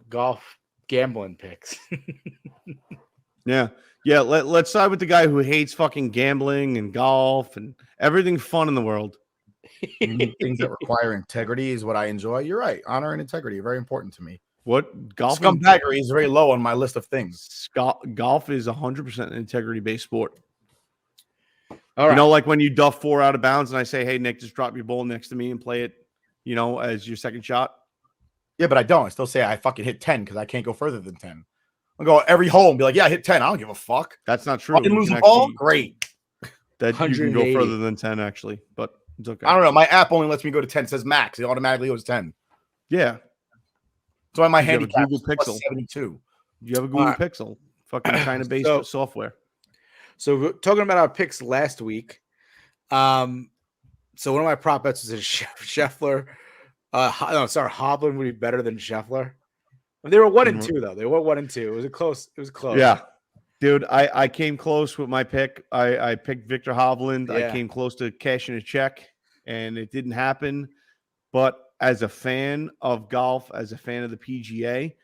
golf gambling picks. Yeah. Let's side with the guy who hates fucking gambling and golf and everything fun in the world. Things that require integrity is what I enjoy. You're right. Honor and integrity are very important to me. What golf? Scumbaggery is very low on my list of things. Golf is 100% an integrity-based sport. All right. You know, like when you duff 4 out of bounds and I say, hey, Nick, just drop your ball next to me and play it, as your second shot. Yeah, but I don't. I still say I fucking hit 10 because I can't go further than 10. I'll go every hole and be like, yeah, I hit 10. I don't give a fuck. That's not true. I didn't lose the ball? Great. That you can go further than 10, actually, but it's okay. I don't know. My app only lets me go to 10. It says max. It automatically goes 10. Yeah. So my handicap Google Pixel 72. You have a Google Pixel. Fucking China-based software. So we're talking about our picks last week. So one of my prop bets was Scheffler. Hovland would be better than Scheffler. They were 1 and 2 though. They were 1 and 2. It was close. Yeah, dude. I came close with my pick. I picked Victor Hovland. Yeah. I came close to cashing a check, and it didn't happen. But as a fan of golf, as a fan of the PGA,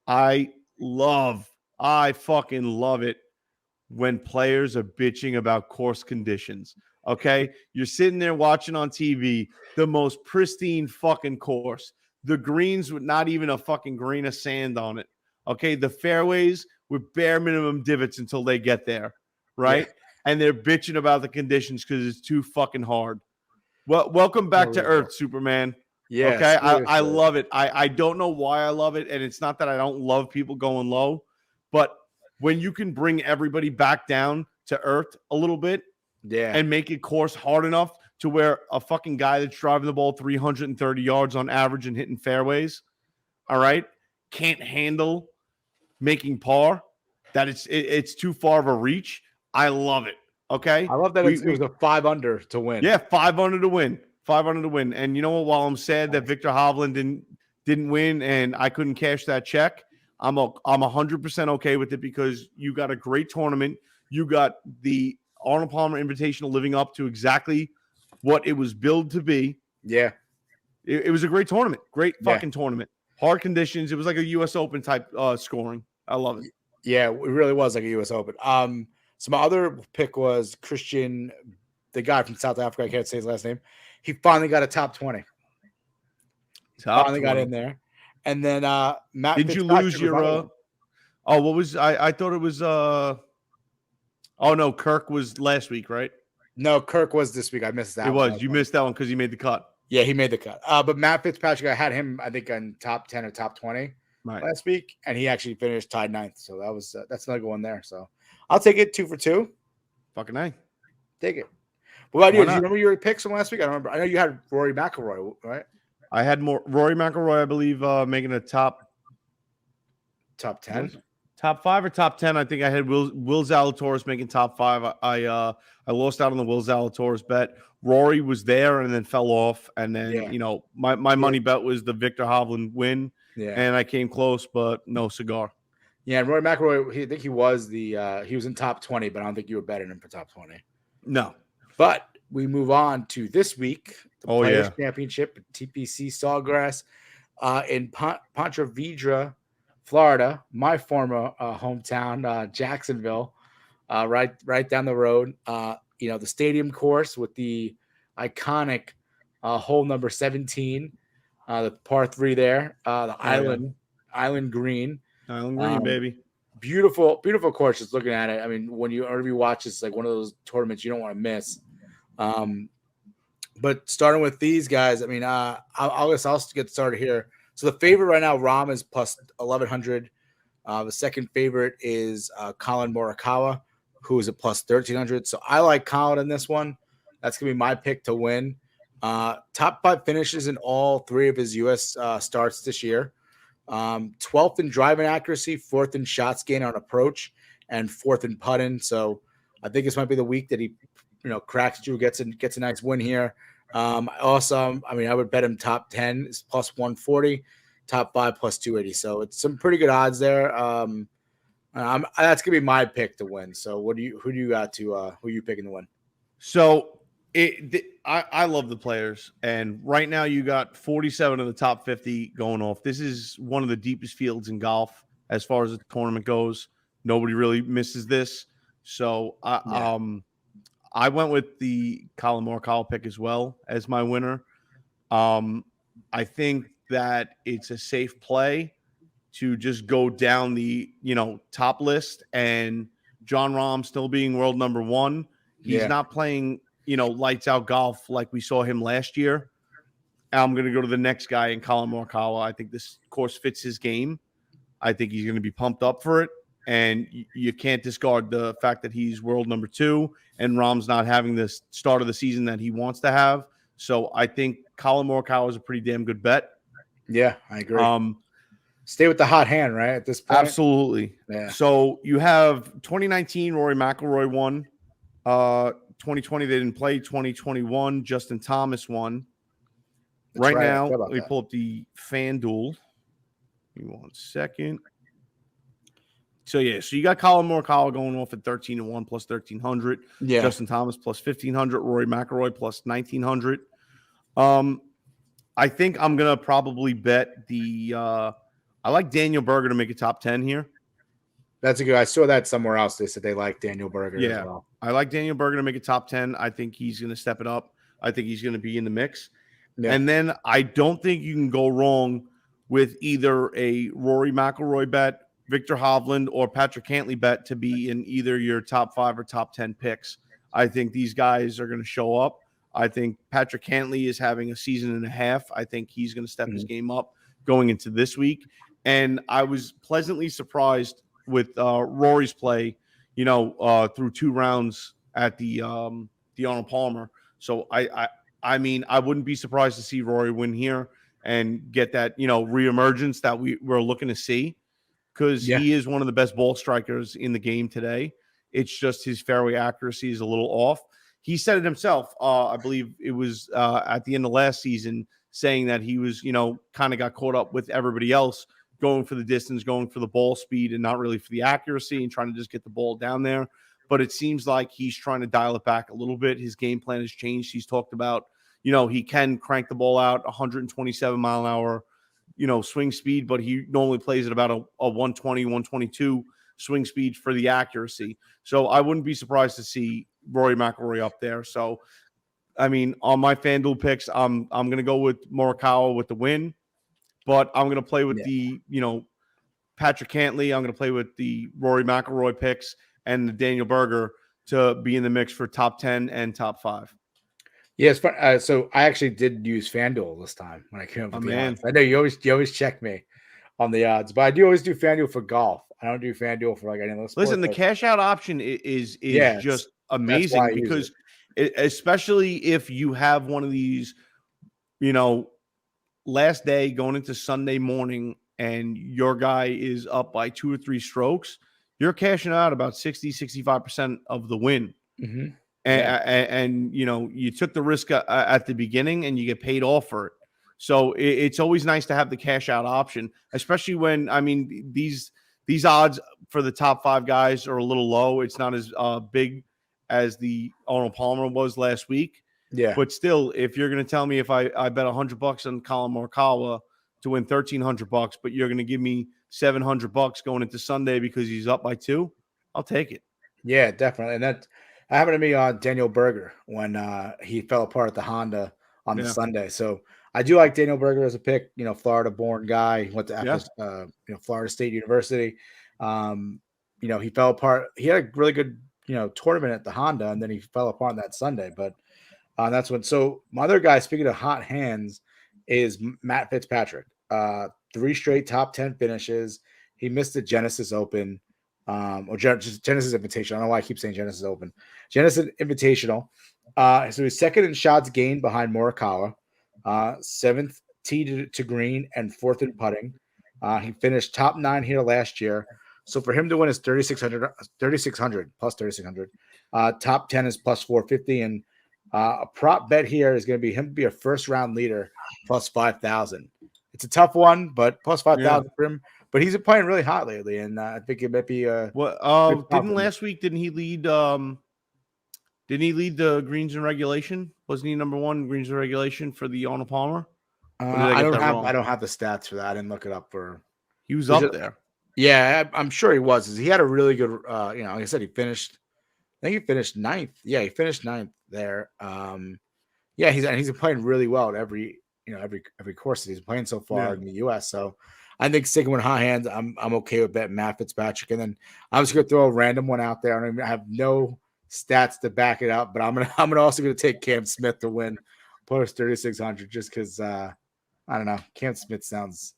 I fucking love it when players are bitching about course conditions. Okay, you're sitting there watching on TV the most pristine fucking course. The greens with not even a fucking grain of sand on it. Okay, the fairways with bare minimum divots until they get there, right? Yeah. And they're bitching about the conditions because it's too fucking hard. Well, welcome back to Earth, Superman. Yeah. Okay, I love it. I don't know why I love it, and it's not that I don't love people going low, but when you can bring everybody back down to earth a little bit, and make it course hard enough to where a fucking guy that's driving the ball 330 yards on average and hitting fairways, all right, can't handle making par, that it's too far of a reach. I love it. Okay. I love that it was a 5 under to win. Yeah, 5 under to win. 5 under to win. And you know what? While I'm sad that Victor Hovland didn't win and I couldn't cash that check, I'm 100% okay with it because you got a great tournament. You got the Arnold Palmer Invitational living up to exactly what it was billed to be. Yeah. It was a great tournament. Great fucking tournament. Hard conditions. It was like a U.S. Open type scoring. I love it. Yeah, it really was like a U.S. Open. So my other pick was Christian, the guy from South Africa. I can't say his last name. He finally got a top 20. Finally got in there. And then Matt. Did you lose your what was I thought it was oh no, Kirk was last week, right? No, Kirk was this week. I missed that. It was. You missed that one because he made the cut. Yeah, he made the cut. But Matt Fitzpatrick, I had him, I think, on top 10 or top 20 last week, and he actually finished tied 9th. So that was that's another good one there. So I'll take it 2 for 2. Fucking A. Take it. What about you? Do you remember your picks from last week? I don't remember. I know you had Rory Mcilroy, right? I had Rory Mcilroy, I believe, making a top 10, top 5 or top 10. I think I had Will Zalatoris making top 5. I lost out on the Will Zalatoris bet. Rory was there and then fell off, and then my money bet was the Victor Hovland win. Yeah, and I came close, but no cigar. Yeah, Rory McIlroy, I think he was he was in top 20, but I don't think you were betting him for top 20. No, but we move on to this week. The Players Championship at TPC Sawgrass in Ponte Vedra, Florida, my former hometown, Jacksonville, right down the road. The stadium course with the iconic hole number 17, the par 3 there, the island green. Island green, baby. Beautiful course. Just looking at it. I mean, whenever you watch, it's like one of those tournaments you don't want to miss. But starting with these guys, I mean, I'll get started here. So the favorite right now, Rahm, is plus 1,100. The second favorite is Colin Markawa, who is at plus 1,300. So I like Colin in this one. That's going to be my pick to win. Top 5 finishes in all 3 of his U.S. starts this year. 12th in driving accuracy, 4th in shots gained on approach, and 4th in putting. So I think this might be the week that he, cracks through, gets a nice win here. Also, I mean, I would bet him top 10 is plus 140, top 5 plus 280. So it's some pretty good odds there. That's gonna be my pick to win. So who do you got to who are you picking to win? So I love the players, and right now you got 47 of the top 50 going off. This is one of the deepest fields in golf as far as the tournament goes. Nobody really misses this. So I went with the Colin Markawa pick as well as my winner. I think that it's a safe play to just go down the top list, and Jon Rahm still being world number one. He's not playing lights out golf like we saw him last year. I'm going to go to the next guy in Colin Markawa. I think this course fits his game. I think he's going to be pumped up for it. And you can't discard the fact that he's world number two and Rahm's not having the start of the season that he wants to have. So I think Colin Markawa is a pretty damn good bet. Yeah, I agree. Stay with the hot hand, right? At this point. Absolutely. Yeah. So you have 2019 Rory Mcilroy won. 2020 they didn't play. 2021 Justin Thomas won. That's right now, let me pull up the FanDuel. Give me 1 second. So you got Colin Markawa going off at 13-1 plus 1,300. Yeah. Justin Thomas plus 1,500. Rory Mcilroy plus 1,900. I think I'm gonna probably bet the. I like Daniel Berger to make a top 10 here. That's a good. I saw that somewhere else. They said they like Daniel Berger. Yeah, as well. I like Daniel Berger to make a top 10. I think he's gonna step it up. I think he's gonna be in the mix. Yeah. And then I don't think you can go wrong with either a Rory McIlroy bet, Victor Hovland, or Patrick Cantlay bet to be in either your top 5 or top 10 picks. I think these guys are going to show up. I think Patrick Cantlay is having a season and a half. I think he's going to step his game up going into this week. And I was pleasantly surprised with Rory's play, through 2 rounds at the Arnold Palmer. So I mean, I wouldn't be surprised to see Rory win here and get that, reemergence that we're looking to see, because he is one of the best ball strikers in the game today. It's just his fairway accuracy is a little off. He said it himself. I believe it was at the end of last season, saying that he was, kind of got caught up with everybody else going for the distance, going for the ball speed, and not really for the accuracy, and trying to just get the ball down there. But it seems like he's trying to dial it back a little bit. His game plan has changed. He's talked about, he can crank the ball out 127 mile an hour, swing speed, but he normally plays at about a 120, 122 swing speed for the accuracy. So I wouldn't be surprised to see Rory McIlroy up there. So, I mean, on my FanDuel picks, I'm going to go with Morikawa with the win, but I'm going to play with the, Patrick Cantlay. I'm going to play with the Rory McIlroy picks and the Daniel Berger to be in the mix for top 10 and top 5. Yeah, it's fun. So I actually did use FanDuel this time when I came up with the odds. I know you always check me on the odds, but I do always do FanDuel for golf. I don't do FanDuel for like any other sport. Listen, the cash out option is just amazing, because especially if you have one of these, last day going into Sunday morning and your guy is up by 2 or 3 strokes, you're cashing out about 60-65% of the win. Mm-hmm. And you took the risk at the beginning and you get paid off for it. So it's always nice to have the cash out option, especially when, these odds for the top 5 guys are a little low. It's not as big as the Arnold Palmer was last week. Yeah. But still, if you're going to tell me if I bet $100 on Colin Markawa to win $1,300, but you're going to give me $700 going into Sunday because he's up by 2, I'll take it. Yeah, definitely. And that happened to me on Daniel Berger when he fell apart at the Honda on the Sunday. So I do like Daniel Berger as a pick. Florida-born guy. He went to Florida State University. He fell apart. He had a really good tournament at the Honda, and then he fell apart on that Sunday. But that's when. So my other guy, speaking of hot hands, is Matt Fitzpatrick. 3 straight top 10 finishes. He missed the Genesis Open. Or just Genesis Invitational. I don't know why I keep saying Genesis Open. Genesis Invitational. So he's second in shots gained behind Morikawa, 7th tee to green, and 4th in putting. He finished top 9 here last year. So for him to win is 3,600 plus 3,600. Top 10 is plus 450, and a prop bet here is going to be him to be a first round leader plus 5,000. It's a tough one, but plus 5,000 for him. But he's playing really hot lately, and I think it might be didn't he lead Didn't he lead the greens in regulation? Wasn't he number 1 greens in regulation for the Arnold Palmer? I don't have the stats for that. I didn't look it up for. He was up there. Yeah, I'm sure he was. He had a really good. Like I said, he finished. I think he finished 9th. Yeah, he finished 9th there. Yeah, he's playing really well at every course that he's playing so far in the U.S. So I think sticking with high hands, I'm okay with betting Matt Fitzpatrick. And then I'm just gonna throw a random one out there. I have no stats to back it up, but I'm also gonna take Cam Smith to win plus 3,600 just because I don't know. Cam Smith sounds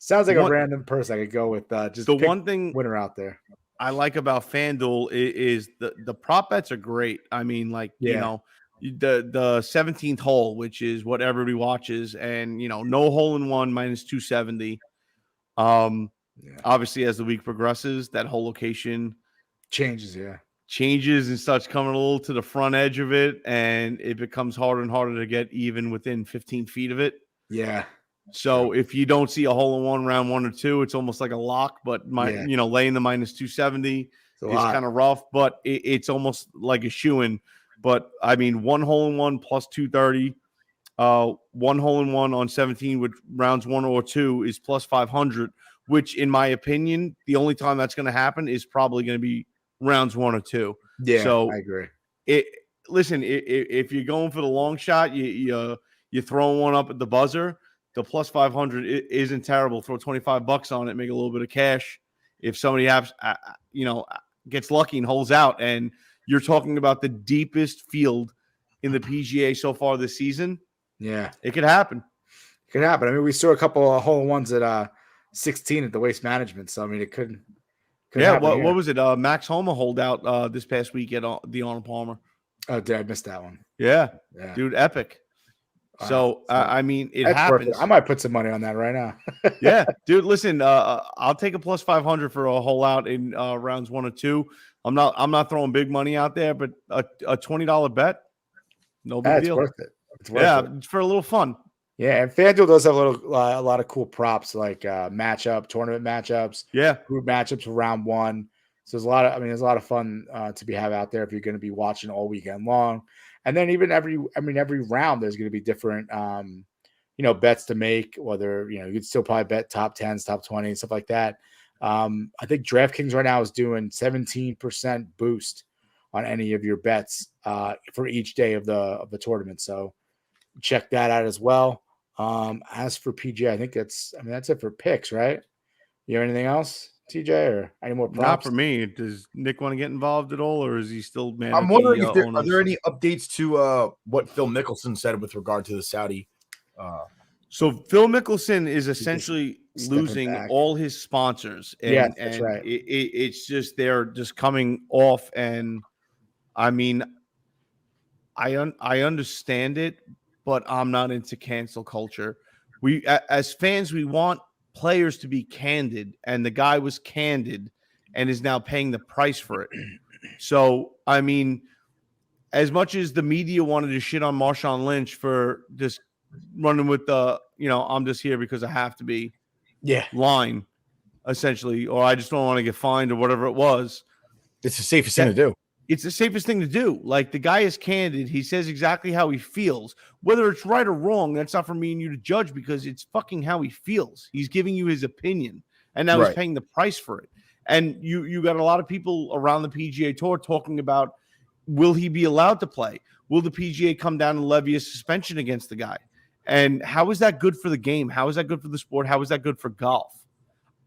like a random person I could go with. Just the one thing winner out there I like about FanDuel is the prop bets are great. I mean, like you know. The 17th hole, which is what everybody watches, and no hole in one minus 270. Obviously, as the week progresses, that whole location changes and starts coming a little to the front edge of it, and it becomes harder and harder to get even within 15 feet of it. Yeah. So if you don't see a hole in one round 1 or 2, it's almost like a lock. But laying the minus 270 is kind of rough, but it's almost like a shoo-in. But I mean, 1 hole in one plus 230, 1 hole in one on 17 with rounds 1 or 2 is plus 500, which in my opinion, the only time that's going to happen is probably going to be rounds 1 or 2. Yeah, so I agree. Listen, if you're going for the long shot, you're throwing one up at the buzzer. The plus 500 isn't terrible. Throw $25 on it, make a little bit of cash. If somebody gets lucky and holds out, and you're talking about the deepest field in the PGA so far this season. Yeah, it could happen. I mean, we saw a couple of hole-in-ones at 16 at the Waste Management. So I mean, it could. Yeah, what was it? Max Homa holdout this past week at the Arnold Palmer. Oh, did I miss that one? Yeah. Dude, epic. So I mean, it happens. I might put some money on that right now. Yeah, dude. Listen, I'll take a plus 500 for a hole out in rounds 1 or 2. I'm not throwing big money out there, but a $20 bet, no big deal. Worth it. It's worth it. It's for a little fun. Yeah, and FanDuel does have a lot of cool props like tournament matchups, group matchups for round 1. So there's a lot of fun to have out there if you're going to be watching all weekend long. And then even every round there's going to be different bets to make. Whether you could still probably bet top 10s, top 20s, stuff like that. I think DraftKings right now is doing 17% boost on any of your bets for each day of the tournament. So check that out as well. As for PGA, I think that's it for picks, right? You have anything else, TJ, or any more props? Not for me. Does Nick want to get involved at all, or is he still mad? I'm wondering if are there any updates to what Phil Mickleson said with regard to the Saudi? So Phil Mickleson is essentially losing all his sponsors. And, that's right. It's just they're just coming off, and I mean, I understand it, but I'm not into cancel culture. We as fans, we want players to be candid, and the guy was candid and is now paying the price for it. So, I mean, as much as the media wanted to shit on Marshawn Lynch for just running with the, I'm just here because I have to be line, essentially, or I just don't want to get fined or whatever it was. It's the safest thing to do. It's the safest thing to do. Like, the guy is candid. He says exactly how he feels. Whether it's right or wrong, that's not for me and you to judge, because it's fucking how he feels. He's giving you his opinion, and now he's paying the price for it. And you got a lot of people around the PGA Tour talking about, will he be allowed to play? Will the PGA come down and levy a suspension against the guy? And how is that good for the game? How is that good for the sport? How is that good for golf?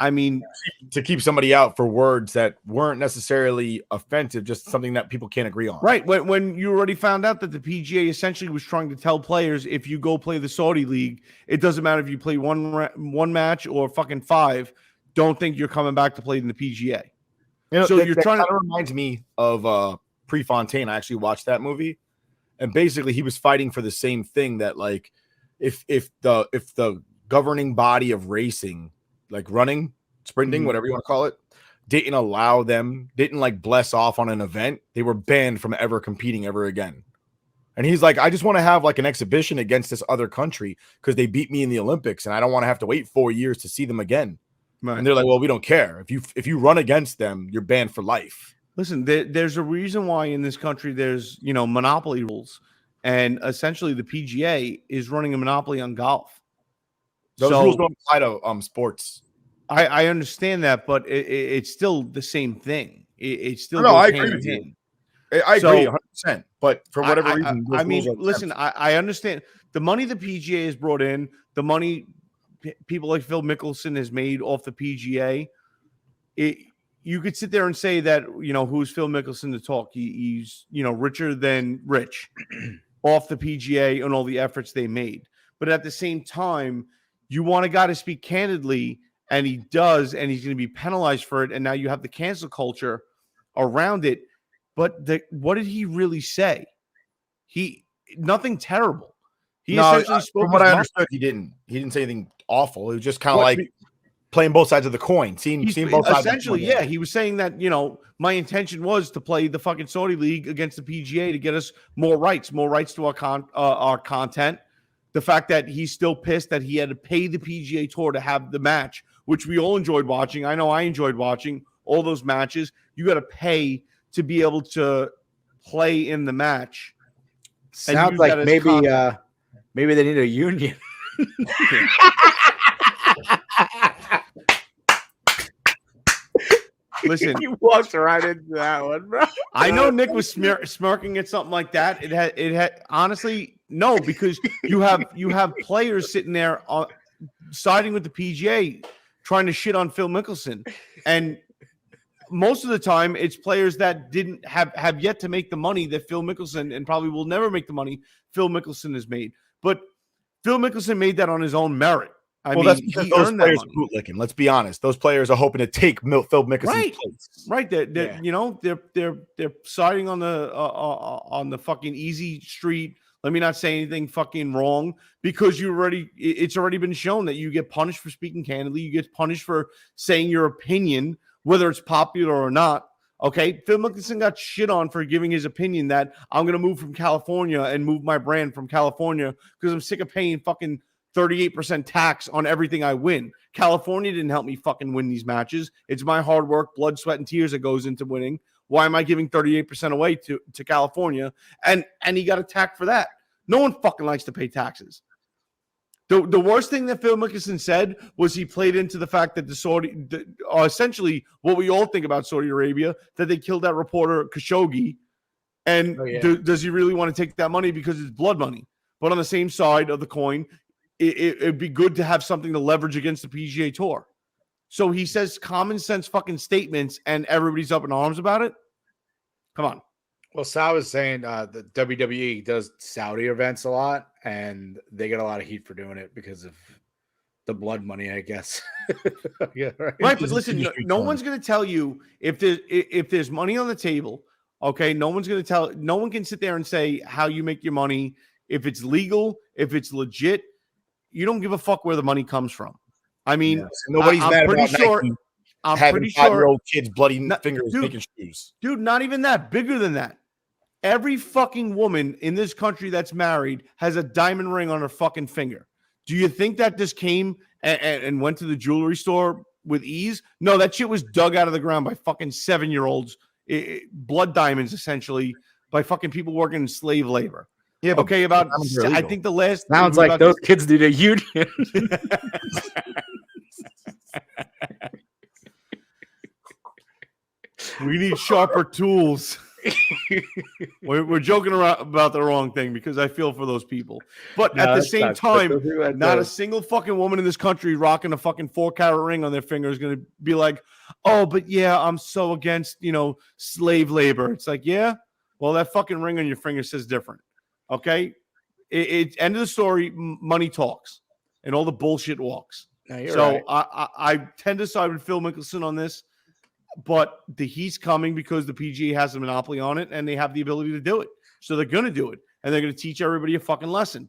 I mean, to keep somebody out for words that weren't necessarily offensive, just something that people can't agree on. Right. When you already found out that the PGA essentially was trying to tell players, if you go play the Saudi league, it doesn't matter if you play one match or fucking 5. Don't think you're coming back to play in the PGA. So you're trying to reminds me of Prefontaine. I actually watched that movie, and basically he was fighting for the same thing, that like if the governing body of racing, like running, sprinting, whatever you want to call it, didn't like bless off on an event, they were banned from ever competing ever again. And he's like, I just want to have like an exhibition against this other country because they beat me in the Olympics, and I don't want to have to wait 4 years to see them again. Right. And they're like, well, we don't care. If you run against them, you're banned for life. Listen, there's a reason why in this country there's, monopoly rules. And essentially the PGA is running a monopoly on golf. Those rules don't apply to sports. I understand that, but it's still the same thing. It still No, goes I agree with you. I agree 100%. But for whatever reason, listen, I understand the money the PGA has brought in, the money people like Phil Mickleson has made off the PGA. You could sit there and say that, who's Phil Mickelson to talk? He's, richer than rich off the PGA and all the efforts they made. But at the same time, you want a guy to speak candidly, and he does, and he's going to be penalized for it. And now you have the cancel culture around it. But what did he really say? Nothing terrible. Essentially spoke. From what I understood, he didn't say anything awful. It was just kind of like playing both sides of the coin, seeing both sides. Essentially, yeah, he was saying that my intention was to play the fucking Saudi League against the PGA to get us more rights to our content. The fact that he's still pissed that he had to pay the PGA Tour to have the match, which we all enjoyed watching. I know I enjoyed watching all those matches. You got to pay to be able to play in the match. Sounds like maybe they need a union. Listen, he walked right into that one, bro. I know Nick was smirking at something like that. It had honestly no, because you have players sitting there siding with the PGA, trying to shit on Phil Mickelson, and most of the time it's players that didn't have yet to make the money that Phil Mickelson, and probably will never make the money Phil Mickelson has made. But Phil Mickelson made that on his own merit. I mean, that's he those earned players that money. bootlicking. Let's be honest; those players are hoping to take Phil Mickelson's place. Right. They're siding on the fucking easy street. Let me not say anything fucking wrong, because it's already been shown that you get punished for speaking candidly. You get punished for saying your opinion, whether it's popular or not. Okay, Phil Mickelson got shit on for giving his opinion that I'm going to move from California and move my brand from California because I'm sick of paying fucking 38% tax on everything I win. California didn't help me fucking win these matches. It's my hard work, blood, sweat, and tears that goes into winning. Why am I giving 38% away to California? And he got attacked for that. No one fucking likes to pay taxes. The worst thing that Phil Mickelson said was he played into the fact that essentially what we all think about Saudi Arabia, that they killed that reporter Khashoggi. And does he really want to take that money because it's blood money? But on the same side of the coin, it'd be good to have something to leverage against the PGA Tour. So he says common sense fucking statements and everybody's up in arms about it. Come on. Well, Sal was saying the WWE does Saudi events a lot, and they get a lot of heat for doing it because of the blood money, I guess. Yeah, right. But listen, no one's going to tell you if there's money on the table. Okay, no one can sit there and say how you make your money, if it's legal, if it's legit. You don't give a fuck where the money comes from. I mean, nobody's mad about Nike having 5-year-old kids bloody fingers making shoes. Dude, not even that. Bigger than that. Every fucking woman in this country that's married has a diamond ring on her fucking finger. Do you think that this came and went to the jewelry store with ease? No, that shit was dug out of the ground by fucking 7-year-olds, blood diamonds essentially, by fucking people working in slave labor. Yeah, okay, I think the last sounds like those kids need a union. We need sharper tools. We're joking around about the wrong thing because I feel for those people. But at the same time, not a single fucking woman in this country rocking a fucking 4-carat ring on their finger is going to be like, oh, but yeah, I'm so against, slave labor. It's like, yeah, well, that fucking ring on your finger says different. Okay? It's end of the story. Money talks and all the bullshit walks. So right. I tend to side with Phil Mickelson on this. But the heat's coming because the PGA has a monopoly on it and they have the ability to do it. So they're going to do it. And they're going to teach everybody a fucking lesson.